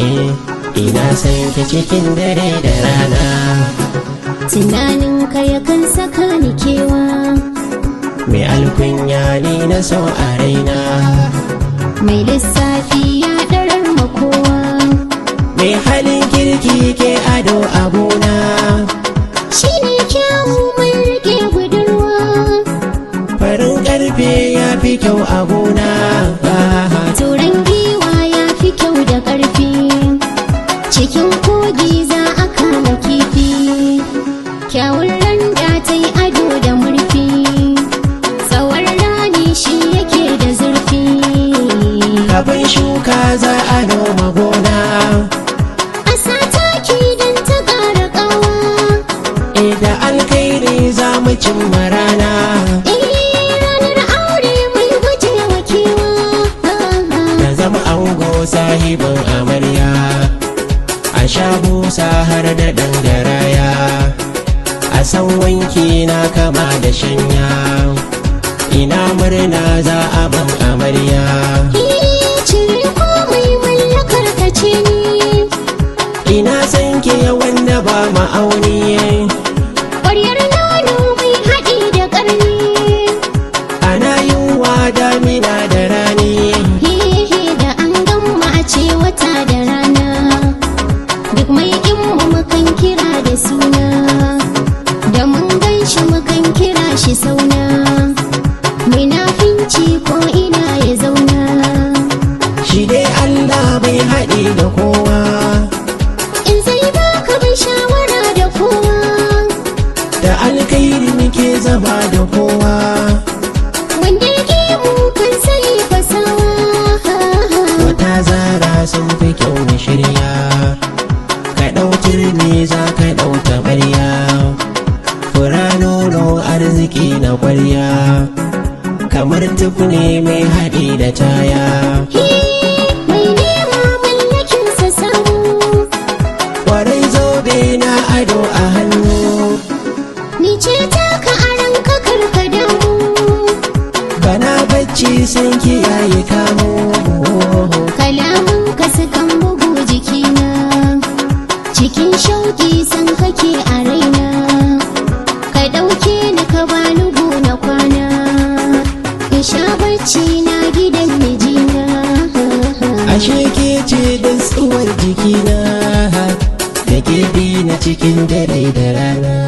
ina san ki cikin dare da rana. Tunaninka yakan saka ni kewa, mai alkunya ne na so a raina, mai lissafi ya ɗarar makowa, mai halin kirki ke ado abuna. shi ne kyawu mai rike budurwa, farin ƙarfe ya fi kyau abuna. turan giwa ya fi kyau da ƙarfi, cikin kogi za a kama kifi, kyawun randa ta yi ado da murfi, tsawon rani shi yake da zurfi. Kafin shuka za a noma gona, a sa taki don ta ƙara ƙawa, da alkhairi za mu cimma rana. ranar aure mai guje wa kewa, Na zama ango sahibin amarya, a sha busa har da ɗan garaya, a san wanki na kama da shanya, ina murna za a ban amarya. cire komai mallakar ka ce ni, Ina san ke wanda ba ma'auni, ƙwaryar nono mai haɗi da ƙarni, ana yin wa damina da rani. da an gama a ce wata da rana, duk mai mu mukan kira da suna, da mun gan shi mukan kira shi sauna, munafinci ko ina ya zauna. Shi dai Allah bai haɗi da kowa, In zai baka bai shawara da kowa, da alkhairi muke zama da kowa. wanda yake mu kan sai fasawa. Wata zara sun fi kyau na shirya, ka ɗau turmi za ka ɗau taɓarya, fura nono arziki na ƙwarya, kamar tukune mai haɗi da taya. Mai nema mallakinsa samu, Kwarai zobe na ado a hannu, ni ce taka a ranka karka damu, bana bacci sun kiyaye kamo. kalaman ka sukan bugu jikina, cikin shauki san kake a raina, ka ɗauke ni ka bani na kwana, in sha bacci na gidan mijina. Ashe ke ce da tsuwar jikina, da ke bi na cikin dare da rana.